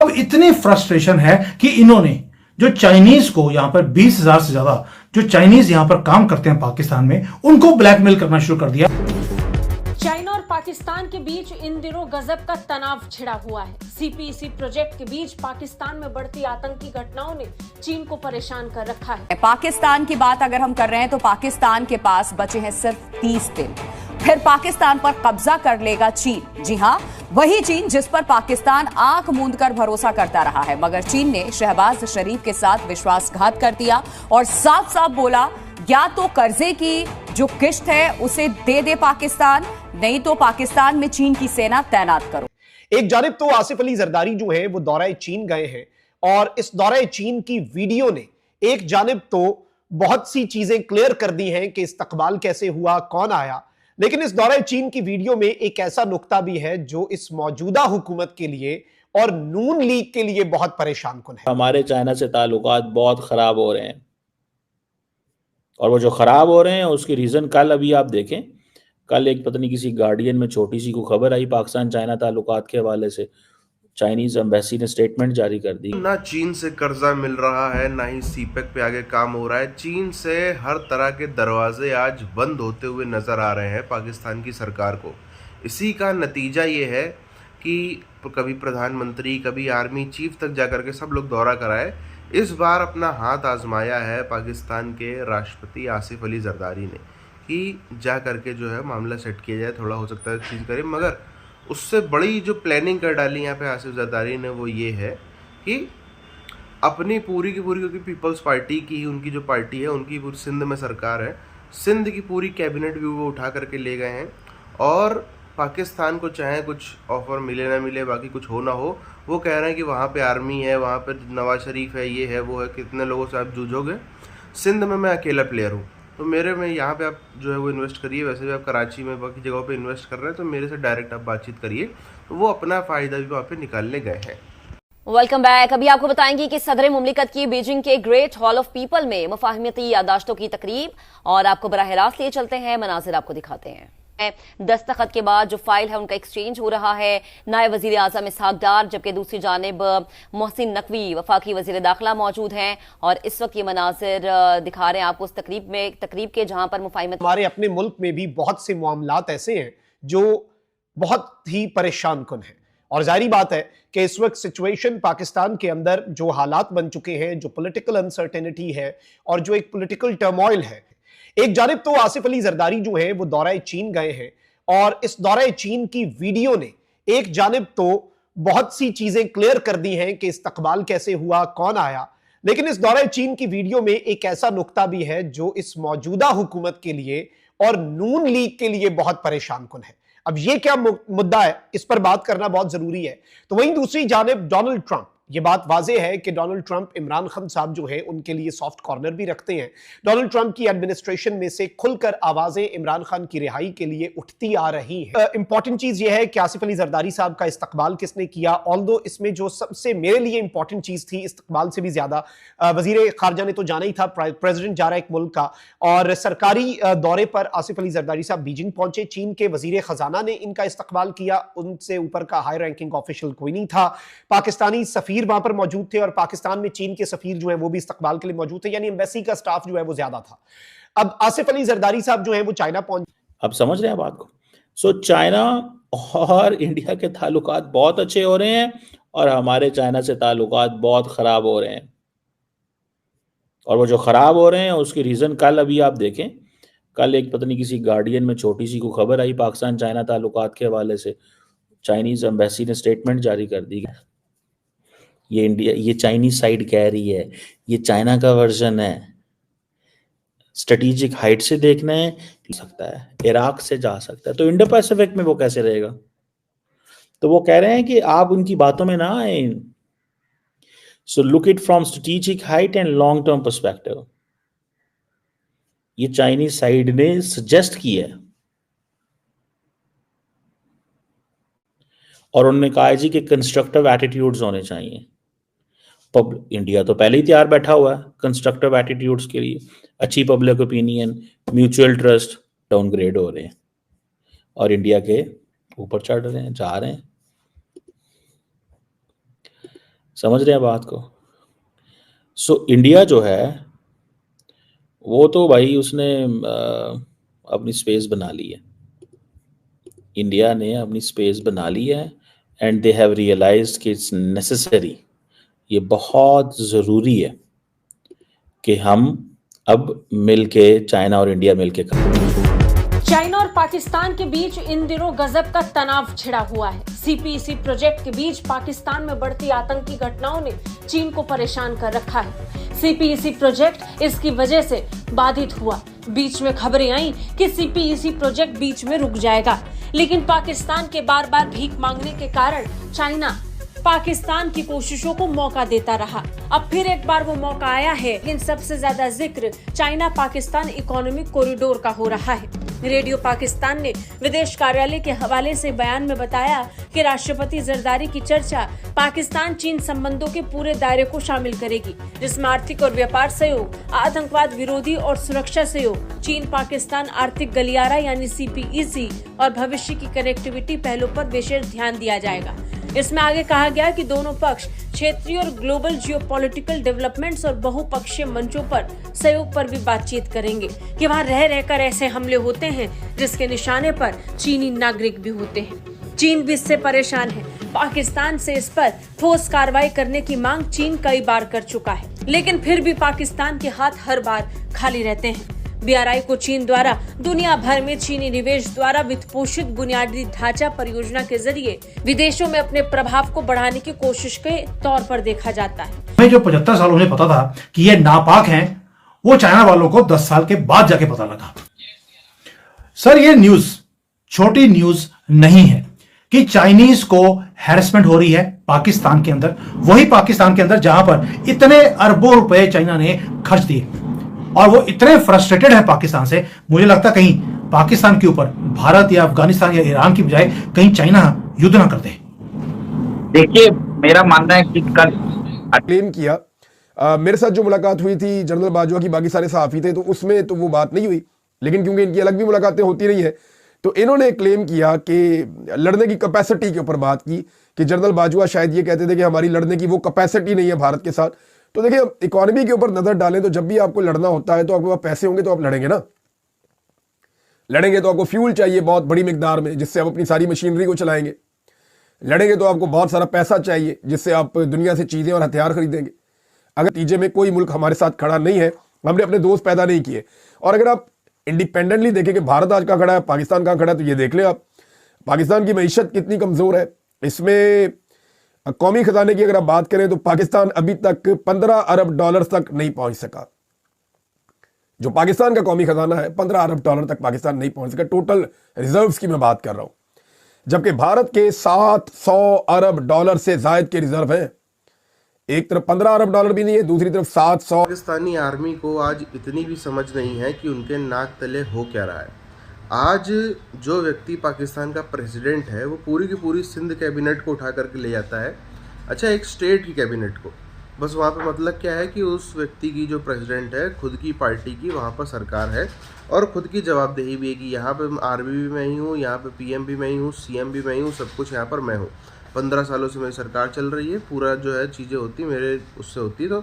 अब इतनी फ्रस्ट्रेशन है कि इन्होंने जो चाइनीज को यहां पर 20,000 से ज्यादा जो चाइनीज यहां पर काम करते हैं पाकिस्तान में, उनको ब्लैकमेल करना शुरू कर दिया। चाइना और पाकिस्तान के बीच इन दिनों गजब का तनाव छिड़ा हुआ है। सीपीईसी प्रोजेक्ट के बीच पाकिस्तान में बढ़ती आतंकी घटनाओं ने चीन को परेशान कर रखा है। पाकिस्तान की बात अगर हम कर रहे हैं तो पाकिस्तान के पास बचे हैं सिर्फ 30 दिन, फिर पाकिस्तान पर कब्जा कर लेगा चीन। जी हां, वही चीन जिस पर पाकिस्तान आंख मूंद कर भरोसा करता रहा है, मगर चीन ने शहबाज शरीफ के साथ विश्वासघात कर दिया और साफ साफ बोला, या तो कर्जे की जो किश्त है उसे दे दे पाकिस्तान, नहीं तो पाकिस्तान में चीन की सेना तैनात करो। एक जानिब तो आसिफ अली जरदारी जो है वो दौरा चीन गए हैं और इस दौरा चीन की वीडियो ने एक जानिब तो बहुत सी चीजें क्लियर कर दी हैं कि इस्तकबाल कैसे हुआ, कौन आया, लेकिन इस दौरा चीन की वीडियो में एक ऐसा नुक्ता भी है जो इस मौजूदा हुकूमत के लिए और नून लीग के लिए बहुत परेशान कुन है। हमारे चाइना से ताल्लुकात बहुत खराब हो रहे हैं और वो जो खराब हो रहे हैं उसकी रीजन कल अभी आप देखें, कल एक पता नहीं किसी गार्डियन में छोटी सी को खबर आई पाकिस्तान चाइना ताल्लुकात के हवाले से, चाइनीज एम्बेसी ने स्टेटमेंट जारी कर दी। ना चीन से कर्जा मिल रहा है, ना ही सीपेक पे आगे काम हो रहा है। चीन से हर तरह के दरवाजे आज बंद होते हुए नजर आ रहे हैं पाकिस्तान की सरकार को। इसी का नतीजा ये है कि कभी प्रधानमंत्री, कभी आर्मी चीफ तक जाकर के सब लोग दौरा कराए। इस बार अपना हाथ आजमाया है पाकिस्तान के राष्ट्रपति आसिफ अली जरदारी ने कि जा करके जो है मामला सेट किया जाए, थोड़ा हो सकता है चीज़ करे, मगर उससे बड़ी जो प्लानिंग कर डाली यहाँ पे आसिफ जरदारी ने वो ये है कि अपनी पूरी की पूरी, क्योंकि पीपल्स पार्टी की उनकी जो पार्टी है, उनकी पूरी सिंध में सरकार है, सिंध की पूरी कैबिनेट भी वो उठा करके ले गए हैं और पाकिस्तान को चाहे कुछ ऑफर मिले ना मिले, बाकी कुछ हो ना हो, वो कह रहे हैं कि वहाँ पे आर्मी है, वहाँ पे नवाज शरीफ है, ये है वो है, कितने लोगों से आप जूझोगे, सिंध में मैं अकेला प्लेयर हूँ, तो मेरे में यहाँ पे आप जो है वो इन्वेस्ट करिए। वैसे भी आप कराची में बाकी जगहों पे इन्वेस्ट कर रहे हैं, तो मेरे से डायरेक्ट आप बातचीत करिए। तो वो अपना फ़ायदा भी वहाँ पे निकालने गए हैं। Welcome back. अभी आपको बताएंगे कि सदर मुमलिकत की बीजिंग के ग्रेट हॉल ऑफ पीपल में मुफाहमती यादाश्तों की तकरीब, और आपको बराह रास्त ले चलते हैं, मनाजिर आपको दिखाते हैं। दस्तखत के बाद जो फाइल है उनका एक्सचेंज हो रहा है। नायब वजीर आजम इसहाक डार, जबकि दूसरी जानिब मोहसिन नकवी वफाकी वजीर दाखिला मौजूद हैं, और इस वक्त ये मनाजिर दिखा रहे हैं आपको उस तकरीब के जहां पर मुफाहिमत। हमारे अपने मुल्क में भी बहुत से मामलात ऐसे हैं जो बहुत ही परेशान कुन है, और जाहिर बात है कि इस वक्त सिचुएशन पाकिस्तान के अंदर जो हालात बन चुके हैं, जो पॉलिटिकल अनसर्टेनिटी है और जो एक पॉलिटिकल टर्मोइल है, एक जानिब तो आसिफ अली जरदारी जो है वो दौरा चीन गए हैं और इस दौरा चीन की वीडियो ने एक जानिब तो बहुत सी चीजें क्लियर कर दी हैं कि इस्तकबाल कैसे हुआ, कौन आया, लेकिन इस दौरा चीन की वीडियो में एक ऐसा नुक्ता भी है जो इस मौजूदा हुकूमत के लिए और नून लीग के लिए बहुत परेशान कुन है। अब ये क्या मुद्दा है, इस पर बात करना बहुत जरूरी है। तो वहीं दूसरी जानिब डोनाल्ड ट्रंप, ये बात वाज़ेह है कि डोनाल्ड ट्रंप इमरान खान साहब जो है उनके लिए सॉफ्ट कॉर्नर भी रखते हैं। डोनाल्ड ट्रंप की एडमिनिस्ट्रेशन में से खुलकर आवाजें इमरान खान की रिहाई के लिए उठती आ रही हैं। इंपॉर्टेंट चीज ये है कि आसिफ अली जरदारी साहब का इस्तकबाल किसने किया, ऑल्दो इसमें जो सबसे मेरे लिए इंपॉर्टेंट चीज थी इस्तकबाल से भी ज्यादा, वजीर खारजा ने तो जाना ही था, प्रेसिडेंट जा रहा है एक मुल्क का, और सरकारी दौरे पर आसिफ अली जरदारी साहब बीजिंग पहुंचे। चीन के वजीर खजाना ने इनका इस्तकबाल किया, उनसे ऊपर का हाई रैंकिंग ऑफिशियल कोई नहीं था। पाकिस्तानी सफीर वहां पर मौजूद थे और पाकिस्तान में चीन के सफीर जो है वो भी इस्तकबाल के लिए मौजूद थे, यानी एम्बेसी का स्टाफ जो है वो ज्यादा था। अब आसिफ अली जरदारी साहब जो है वो चाइना पहुंच, अब समझ रहे हैं बात को। सो चाइना और इंडिया के ताल्लुकात बहुत अच्छे हो रहे हैं और हमारे चाइना से ताल्लुकात बहुत खराब हो रहे हैं, और वो जो खराब हो रहे हैं उसकी रीजन कल अभी आप देखें, कल एक पता नहीं किसी गार्डियन में छोटी सी को खबर आई पाकिस्तान चाइना ताल्लुकात के हवाले से, चाइनीज एम्बेसी ने स्टेटमेंट जारी कर दी। ये चाइनीज साइड कह रही है ये चाइना का वर्जन है, स्ट्रेटेजिक हाइट से देखना है सकता है, इराक से जा सकता है, तो इंडो पैसिफिक में वो कैसे रहेगा। तो वो कह रहे हैं कि आप उनकी बातों में ना आए। So look it from strategic height and long term perspective. ये चाइनीज साइड ने सजेस्ट किया है और उन्होंने कहा जी कि कंस्ट्रक्टिव एटीट्यूड्स होने चाहिए। इंडिया तो पहले ही तैयार बैठा हुआ है कंस्ट्रक्टिव एटीट्यूड्स के लिए। अच्छी public opinion, mutual trust downgrade हो रहे हैं और इंडिया के ऊपर चढ़ रहे हैं, जा रहे हैं। समझ रहे हैं बात को? सो इंडिया जो है वो तो भाई उसने अपनी स्पेस बना ली है। इंडिया ने अपनी स्पेस बना ली है एंड दे हैव रियलाइज्ड कि इट्स नेसेसरी, ये बहुत ज़रूरी है कि हम अब मिलके, चाइना और इंडिया मिलके चाइना और पाकिस्तान के बीच इन दिनों गजब का तनाव छिड़ा हुआ है। सीपीईसी प्रोजेक्ट के बीच पाकिस्तान में बढ़ती आतंकी घटनाओं ने चीन को परेशान कर रखा है। सीपीईसी प्रोजेक्ट इसकी वजह से बाधित हुआ। बीच में खबरें आई कि सीपीईसी प्रोजेक्ट बीच में रुक जाएगा, लेकिन पाकिस्तान के बार बार भीख मांगने के कारण चाइना पाकिस्तान की कोशिशों को मौका देता रहा। अब फिर एक बार वो मौका आया है, लेकिन सबसे ज्यादा जिक्र चाइना पाकिस्तान इकोनॉमिक कॉरिडोर का हो रहा है। रेडियो पाकिस्तान ने विदेश कार्यालय के हवाले से बयान में बताया कि राष्ट्रपति जरदारी की चर्चा पाकिस्तान चीन संबंधों के पूरे दायरे को शामिल करेगी, जिसमें आर्थिक और व्यापार सहयोग, आतंकवाद विरोधी और सुरक्षा सहयोग, चीन पाकिस्तान आर्थिक गलियारा यानी सीपीईसी और भविष्य की कनेक्टिविटी पहलों पर विशेष ध्यान दिया जाएगा। इसमें आगे कहा गया कि दोनों पक्ष क्षेत्रीय और ग्लोबल जियोपॉलिटिकल डेवलपमेंट्स और बहुपक्षीय मंचों पर सहयोग पर भी बातचीत करेंगे कि वहां रह रहकर ऐसे हमले होते हैं जिसके निशाने पर चीनी नागरिक भी होते हैं। चीन भी इससे परेशान है। पाकिस्तान से इस पर ठोस कार्रवाई करने की मांग चीन कई बार कर चुका है, लेकिन फिर भी पाकिस्तान के हाथ हर बार खाली रहते हैं। बीआरआई को चीन द्वारा दुनिया भर में चीनी निवेश द्वारा वित्त पोषित बुनियादी ढांचा परियोजना के जरिए विदेशों में अपने प्रभाव को बढ़ाने की कोशिश के तौर पर देखा जाता है। हमें जो 75 साल उन्हें पता था कि ये नापाक हैं, वो चाइना वालों को 10 साल के बाद जाके पता लगा। सर, ये न्यूज छोटी न्यूज नहीं है कि चाइनीज को हैरेसमेंट हो रही है पाकिस्तान के अंदर, वही पाकिस्तान के अंदर जहां पर इतने अरबों रुपए चाइना ने खर्च दिए, और वो इतने फ्रस्ट्रेटेड है पाकिस्तान से। मुझे लगता कहीं पाकिस्तान के ऊपर भारत या अफगानिस्तान या ईरान की बजाय कहीं चाइना युद्ध ना कर दे। देखिए, मेरा मानना है कि कल क्लेम किया मेरे साथ जो मुलाकात हुई थी जनरल बाजवा की, बाकी सारे सहाफी थे, तो उसमें तो वो बात नहीं हुई, लेकिन क्योंकि इनकी अलग भी मुलाकातें होती रही है, तो इन्होंने क्लेम किया कि लड़ने की कैपेसिटी के ऊपर बात की कि जनरल बाजवा शायद ये कहते थे कि हमारी लड़ने की वो कैपेसिटी नहीं है भारत के साथ। तो देखिए, इकोनॉमी के ऊपर नजर डालें तो जब भी आपको लड़ना होता है तो आपके पास पैसे होंगे तो आप लड़ेंगे ना। लड़ेंगे तो आपको फ्यूल चाहिए बहुत बड़ी मिकदार में, जिससे आप अपनी सारी मशीनरी को चलाएंगे। लड़ेंगे तो आपको बहुत सारा पैसा चाहिए, जिससे आप दुनिया से चीजें और हथियार खरीदेंगे। अगर नतीजे में कोई मुल्क हमारे साथ खड़ा नहीं है, हमने अपने दोस्त पैदा नहीं किए, और अगर आप इंडिपेंडेंटली देखें कि भारत आज कहाँ खड़ा है, पाकिस्तान कहाँ खड़ा है, तो ये देख लें आप पाकिस्तान की मईशत कितनी कमजोर है। इसमें कौमी खजाने की अगर आप बात करें तो पाकिस्तान अभी तक 15 अरब डॉलर तक नहीं पहुंच सका। जो पाकिस्तान का कौमी खजाना है 15 अरब डॉलर तक पाकिस्तान नहीं पहुंच सका। टोटल रिजर्व्स की मैं बात कर रहा हूं, जबकि भारत के 700 अरब डॉलर से जायद के रिजर्व हैं। एक तरफ 15 अरब डॉलर भी नहीं है, दूसरी तरफ 700। पाकिस्तानी आर्मी को आज इतनी भी समझ नहीं है कि उनके नाक तले हो क्या रहा है। आज जो व्यक्ति पाकिस्तान का प्रेसिडेंट है वो पूरी की पूरी सिंध कैबिनेट को उठा करके ले जाता है, अच्छा एक स्टेट की कैबिनेट को, बस वहाँ पे मतलब क्या है कि उस व्यक्ति की जो प्रेसिडेंट है खुद की पार्टी की वहाँ पर सरकार है और खुद की जवाबदेही भी है कि यहाँ पे आर्मी भी मैं ही हूँ, यहाँ पे पीएम भी मैं ही हूँ, सीएम भी मैं ही हूँ, सब कुछ यहाँ पर मैं हूँ। 15 सालों से मेरी सरकार चल रही है, पूरा जो है चीज़ें होती मेरे उससे होती, तो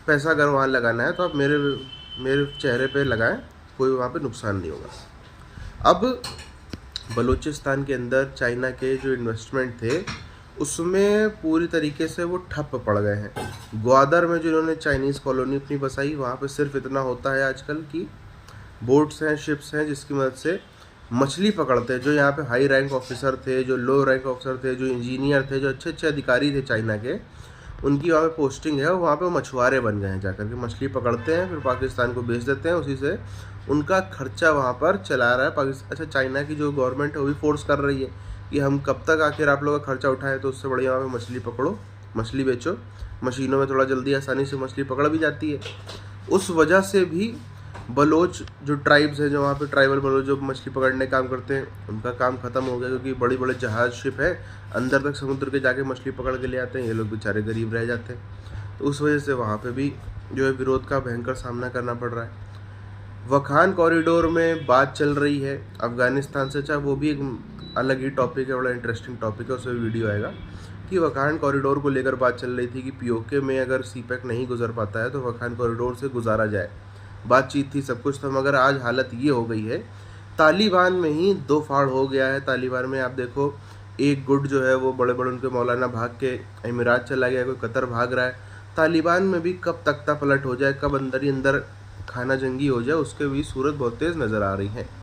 पैसा अगर वहाँ लगाना है तो आप मेरे चेहरे पे लगाएं, कोई वहाँ पे नुकसान नहीं होगा। अब बलूचिस्तान के अंदर चाइना के जो इन्वेस्टमेंट थे उसमें पूरी तरीके से वो ठप पड़ गए हैं। ग्वादर में जो इन्होंने चाइनीज़ कॉलोनी अपनी बसाई, वहाँ पे सिर्फ इतना होता है आजकल कि बोट्स हैं, शिप्स हैं, जिसकी मदद से मछली पकड़ते हैं। जो यहाँ पे हाई रैंक ऑफिसर थे, जो लो रैंक ऑफिसर थे, जो इंजीनियर थे, जो अच्छे अच्छे अधिकारी थे चाइना के, उनकी वहाँ पे पोस्टिंग है, वहाँ पे मछुआरे बन गए हैं, जाकर के मछली पकड़ते हैं, फिर पाकिस्तान को बेच देते हैं, उसी से उनका खर्चा वहाँ पर चला रहा है पाकिस्तान। अच्छा, चाइना की जो गवर्नमेंट है वो भी फोर्स कर रही है कि हम कब तक आखिर आप लोग का खर्चा उठाएं, तो उससे बढ़िया वहाँ पे मछली पकड़ो, मछली बेचो। मशीनों में थोड़ा जल्दी आसानी से मछली पकड़ भी जाती है। उस वजह से भी बलोच जो ट्राइब्स है, जो वहाँ पे ट्राइबल बलोच जो मछली पकड़ने काम करते हैं, उनका काम ख़त्म हो गया, क्योंकि बड़ी बड़े जहाज़ शिप है, अंदर तक समुद्र के जाके मछली पकड़ के ले आते हैं, ये लोग बेचारे गरीब रह जाते हैं। तो उस वजह से वहाँ पे भी जो है विरोध का भयंकर सामना करना पड़ रहा है। वखान कॉरिडोर में बात चल रही है अफ़गानिस्तान से, चाहे वो भी एक अलग ही टॉपिक है, बड़ा इंटरेस्टिंग टॉपिक है, उसमें वीडियो आएगा थी, वखान कॉरिडोर को लेकर बात चल रही थी कि पीओके में अगर सीपैक नहीं गुजर पाता है तो वखान कॉरिडोर से गुजारा जाए। बातचीत थी, सब कुछ था, मगर आज हालत ये हो गई है, तालिबान में ही दो फाड़ हो गया है। तालिबान में आप देखो, एक गुट जो है वो बड़े बड़े उनके मौलाना भाग के अमीरात चला गया, कोई कतर भाग रहा है। तालिबान में भी कब तख्ता पलट हो जाए, कब अंदर ही अंदर खाना जंगी हो जाए, उसके भी सूरत बहुत तेज़ नज़र आ रही है।